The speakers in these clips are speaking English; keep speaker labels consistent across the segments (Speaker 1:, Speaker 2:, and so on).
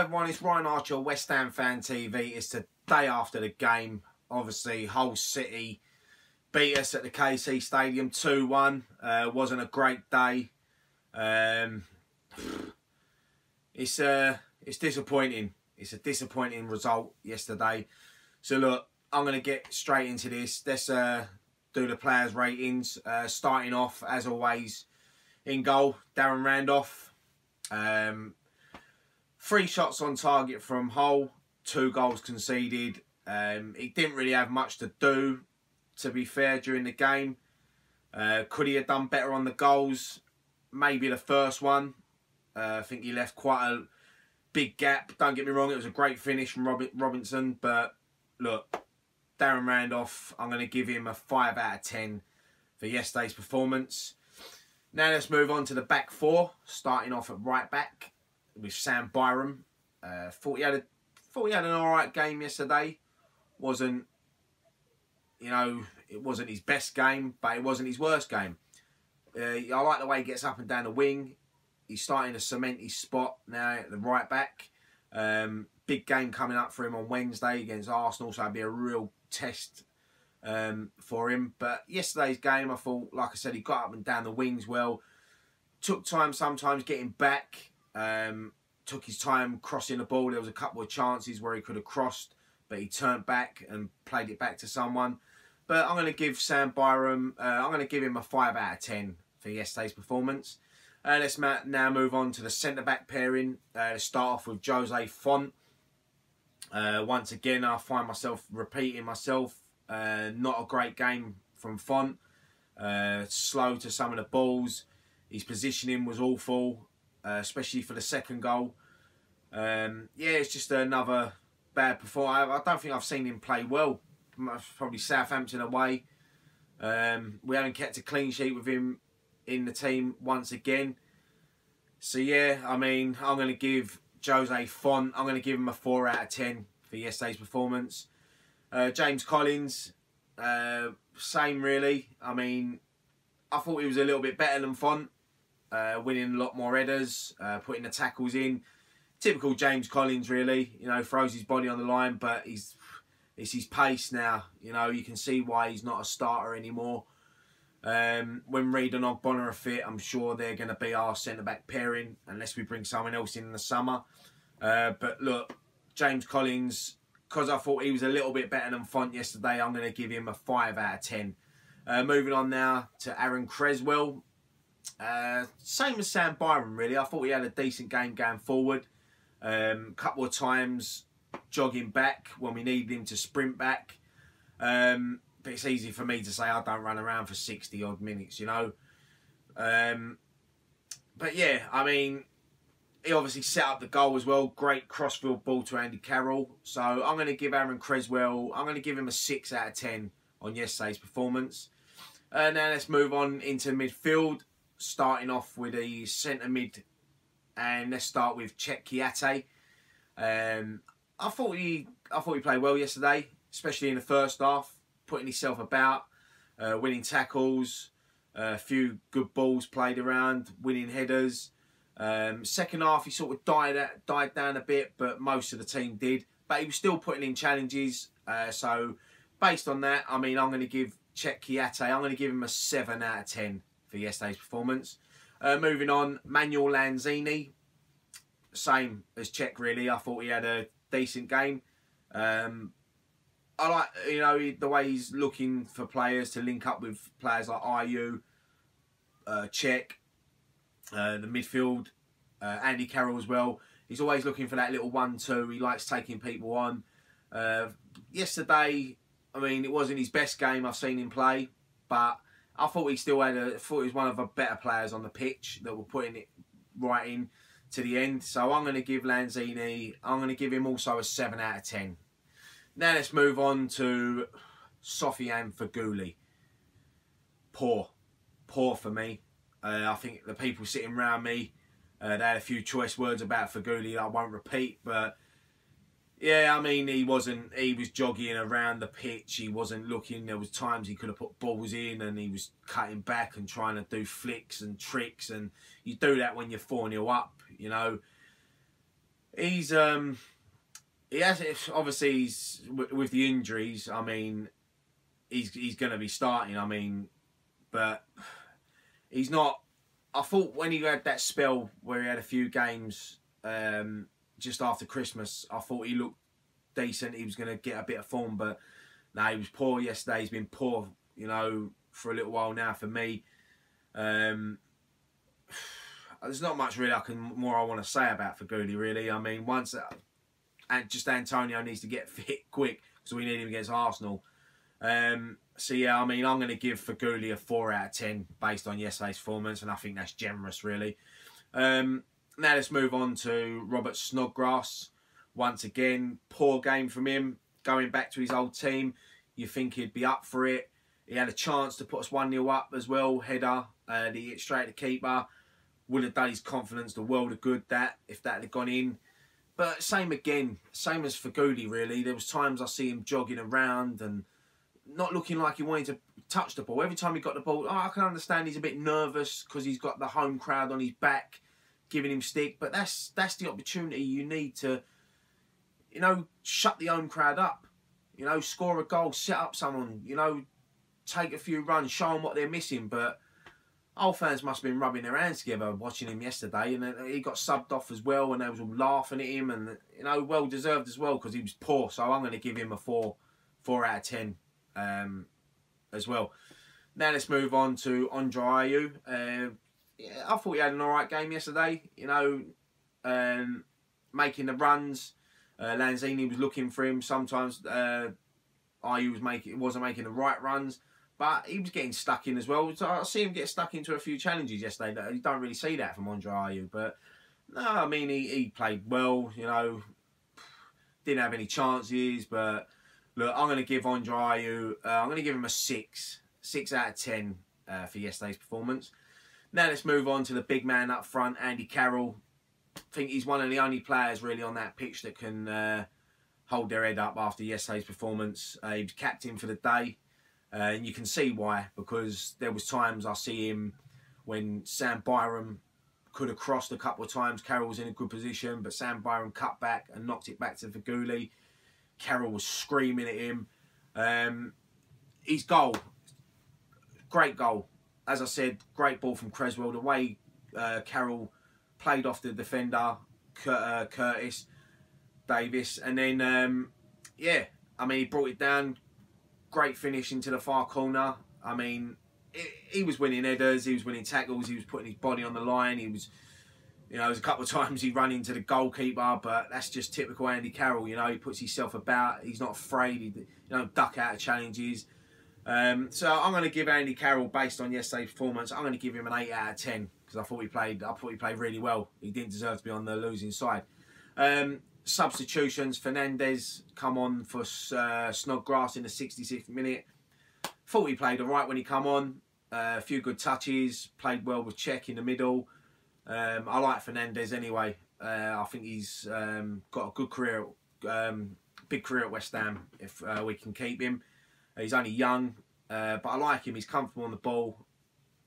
Speaker 1: everyone, it's Ryan Archer, West Ham Fan TV. It's the day after the game. Obviously, Hull City beat us at the KC Stadium 2-1. Wasn't a great day. It's disappointing. It's a disappointing result yesterday. So look, I'm going to get straight into this. Let's do the players' ratings. Starting off, as always, in goal, Darren Randolph. 3 shots on target from Hull, 2 goals conceded. He didn't really have much to do, to be fair, during the game. Could he have done better on the goals? Maybe the first one. I think he left quite a big gap. Don't get me wrong, it was a great finish from Robinson. But look, Darren Randolph, I'm going to give him a 5 out of 10 for yesterday's performance. Now let's move on to the back 4, starting off at right back with Sam Byram. Thought he had an alright game yesterday. Wasn't, you know, it wasn't his best game, but it wasn't his worst game. I like the way he gets up and down the wing. He's starting to cement his spot now at the right back. Big game coming up for him on Wednesday against Arsenal, so it'll be a real test for him. But yesterday's game, I thought, like I said, he got up and down the wings well. Took time sometimes getting back. Took his time crossing the ball. There was a couple of chances where he could have crossed, but he turned back and played it back to someone. But I'm going to give Sam Byram, I'm going to give him a 5 out of 10 for yesterday's performance. Let's now move on to the centre-back pairing. Let's start off with Jose Font. Once again, I find myself repeating myself. Not a great game from Font. Slow to some of the balls. His positioning was awful, especially for the second goal. Yeah, it's just another bad performance. I don't think I've seen him play well. Probably Southampton away. We haven't kept a clean sheet with him in the team once again. So yeah, I mean, I'm going to give Jose Font, I'm going to give him a 4 out of 10 for yesterday's performance. James Collins, same really. I mean, I thought he was a little bit better than Font, winning a lot more headers, putting the tackles in. Typical James Collins really, you know, throws his body on the line, but it's his pace now. You know, you can see why he's not a starter anymore. When Reed and Ogbonna are fit, I'm sure they're going to be our centre-back pairing, unless we bring someone else in the summer. But look, James Collins, because I thought he was a little bit better than Font yesterday, I'm going to give him a 5 out of 10. Moving on now to Aaron Creswell. Same as Sam Byram, really. I thought he had a decent game going forward. Couple of times jogging back when we needed him to sprint back. But it's easy for me to say I don't run around for 60 odd minutes, you know. But yeah, I mean, he obviously set up the goal as well. Great crossfield ball to Andy Carroll. So I'm going to give Aaron Creswell, I'm going to give him a 6 out of 10 on yesterday's performance. Now let's move on into midfield, starting off with the centre mid. And let's start with Chet Kiate. I thought he played well yesterday, especially in the first half. Putting himself about, winning tackles, a few good balls played around, winning headers. Second half, he sort of died down a bit, but most of the team did. But he was still putting in challenges. So, based on that, I mean, I'm going to give Chet Kiate, I'm going to give him a 7 out of 10 for yesterday's performance. Moving on, Manuel Lanzini. Same as Chet, really. I thought he had a decent game. I like, you know, the way he's looking for players to link up with players like Ayew, Cech, the midfield, Andy Carroll as well. He's always looking for that little 1-2. He likes taking people on. Yesterday, I mean, it wasn't his best game I've seen him play, but I thought he still had I thought he was one of the better players on the pitch that were putting it right in to the end. So I'm going to give Lanzini, I'm going to give him also a 7 out of 10. Now let's move on to Sofiane Feghouli. Poor for me. I think the people sitting around me, they had a few choice words about Feghouli that I won't repeat. But yeah, I mean, he was jogging around the pitch. He wasn't looking. There was times he could have put balls in, and he was cutting back and trying to do flicks and tricks. And you do that when you're 4-0 up, you know. He's he has, obviously he's with the injuries. I mean, he's going to be starting. I mean, but he's not. I thought when he had that spell where he had a few games just after Christmas, I thought he looked decent. He was going to get a bit of form, but no, he was poor yesterday. He's been poor, you know, for a little while now for me. There's not much really more I want to say about Feghouli, really. I mean, and just Antonio needs to get fit quick because we need him against Arsenal. So yeah, I mean, I'm going to give Feghouli a 4 out of 10 based on yesterday's performance, and I think that's generous, really. Now let's move on to Robert Snodgrass. Once again, poor game from him. Going back to his old team, you think he'd be up for it. He had a chance to put us 1-0 up as well, header. He hit straight at the keeper. Would have done his confidence the world of good if that had gone in. But same again, same as Feghouli, really. There was times I see him jogging around and not looking like he wanted to touch the ball. Every time he got the ball, I can understand he's a bit nervous because he's got the home crowd on his back giving him stick. But that's the opportunity you need to, you know, shut the home crowd up. You know, score a goal, set up someone, you know, take a few runs, show them what they're missing. But our fans must have been rubbing their hands together watching him yesterday, and he got subbed off as well, and they was all laughing at him, and you know, well deserved as well because he was poor. So I'm going to give him a 4 out of 10 as well. Now let's move on to Andre Ayew. Yeah, I thought he had an alright game yesterday. You know, making the runs. Lanzini was looking for him. Sometimes Ayew wasn't making the right runs. But he was getting stuck in as well. So I see him get stuck into a few challenges yesterday. You don't really see that from Andre Ayew. But no, I mean, he played well, you know. Didn't have any chances. But look, I'm going to give Andre Ayew, I'm going to give him a 6 out of 10 for yesterday's performance. Now let's move on to the big man up front, Andy Carroll. I think he's one of the only players really on that pitch that can hold their head up after yesterday's performance. He was captain for the day. And you can see why, because there was times I see him when Sam Byram could have crossed a couple of times. Carroll was in a good position, but Sam Byram cut back and knocked it back to Feghouli. Carroll was screaming at him. His goal, great goal. As I said, great ball from Creswell. The way Carroll played off the defender, Curtis Davis. And then, yeah, I mean, he brought it down. Great finish into the far corner. I mean, he was winning headers, he was winning tackles, he was putting his body on the line. He was, you know, there's a couple of times he ran into the goalkeeper, but that's just typical Andy Carroll. You know, he puts himself about. He's not afraid. He don't duck out of challenges. So I'm going to give Andy Carroll, based on yesterday's performance, I'm going to give him an 8 out of 10 because I thought he played really well. He didn't deserve to be on the losing side. Substitutions, Fernandez come on for Snodgrass in the 66th minute. Thought he played alright when he come on. A few good touches. Played well with Cech in the middle. I like Fernandez anyway. I think he's got a good career, big career at West Ham if we can keep him. He's only young, but I like him. He's comfortable on the ball.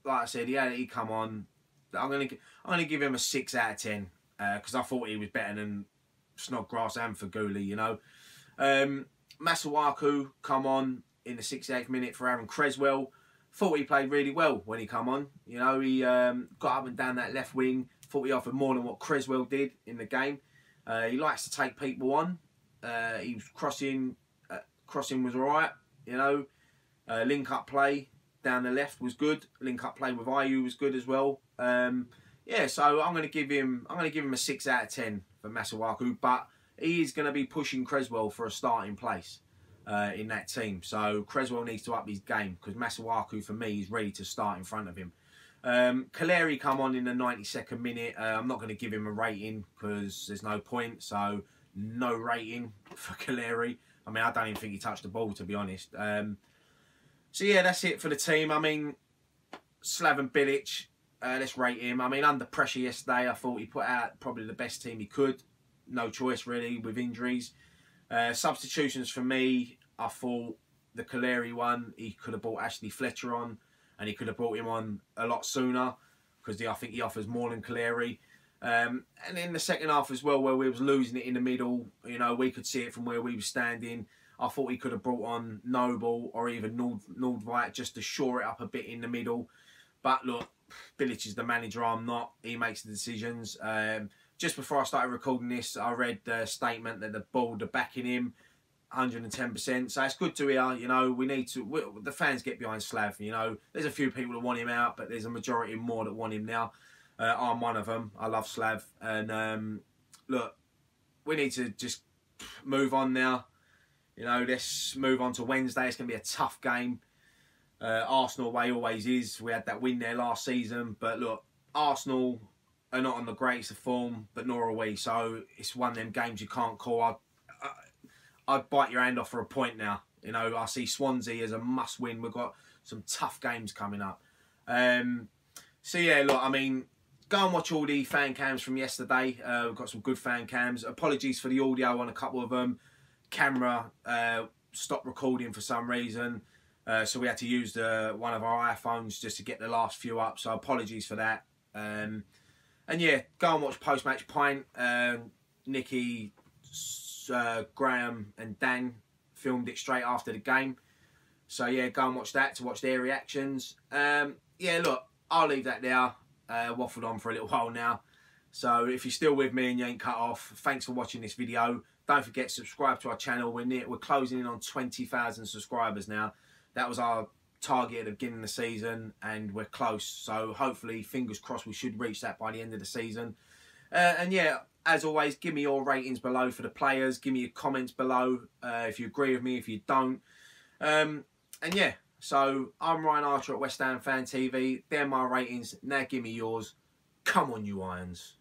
Speaker 1: Like I said, he come on. I'm gonna give him a 6 out of 10 because I thought he was better than Snodgrass and Feghouli, you know. Masuaku come on in the 68th minute for Aaron Creswell. Thought he played really well when he come on. You know, he got up and down that left wing. Thought he offered more than what Creswell did in the game. He likes to take people on. He was crossing was alright, you know. Link up play down the left was good. Link up play with Ayew was good as well. Yeah, so I'm going to give him a 6 out of 10 for Masuaku, but he is going to be pushing Creswell for a starting place in that team. So Creswell needs to up his game because Masuaku, for me, is ready to start in front of him. Kaleri come on in the 92nd minute. I'm not going to give him a rating because there's no point. So no rating for Kaleri. I mean, I don't even think he touched the ball, to be honest. So yeah, that's it for the team. I mean, Slaven Bilic. Let's rate him. I mean, under pressure yesterday, I thought he put out probably the best team he could. No choice, really, with injuries. Substitutions for me, I thought the Kaleri one, he could have brought Ashley Fletcher on, and he could have brought him on a lot sooner, because I think he offers more than Kaleri. And in the second half as well, where we was losing it in the middle, you know, we could see it from where we were standing. I thought he could have brought on Noble or even Nordveit just to shore it up a bit in the middle. But look, Bilic is the manager, I'm not. He makes the decisions. Just before I started recording this, I read the statement that the board are backing him 110%. So it's good to hear. You know, the fans get behind Slav. You know, there's a few people that want him out, but there's a majority more that want him now. I'm one of them. I love Slav. And look, we need to just move on now. You know, let's move on to Wednesday. It's going to be a tough game. Arsenal away always is. We had that win there last season. But look, Arsenal are not on the greatest of form, but nor are we. So it's one of them games you can't call. I'd bite your hand off for a point now. You know, I see Swansea as a must-win. We've got some tough games coming up. So yeah, look, I mean, go and watch all the fan cams from yesterday. We've got some good fan cams. Apologies for the audio on a couple of them. Camera stopped recording for some reason. So we had to use one of our iPhones just to get the last few up. So apologies for that. And yeah, go and watch Post-Match Pint. Nicky, Graham and Dan filmed it straight after the game. So yeah, go and watch that to watch their reactions. Yeah, look, I'll leave that there. Waffled on for a little while now. So if you're still with me and you ain't cut off, thanks for watching this video. Don't forget to subscribe to our channel. We're closing in on 20,000 subscribers now. That was our target at the beginning of the season, and we're close. So hopefully, fingers crossed, we should reach that by the end of the season. And yeah, as always, give me your ratings below for the players. Give me your comments below if you agree with me, if you don't. And yeah, so I'm Ryan Archer at West Ham Fan TV. They're my ratings. Now give me yours. Come on, you Irons.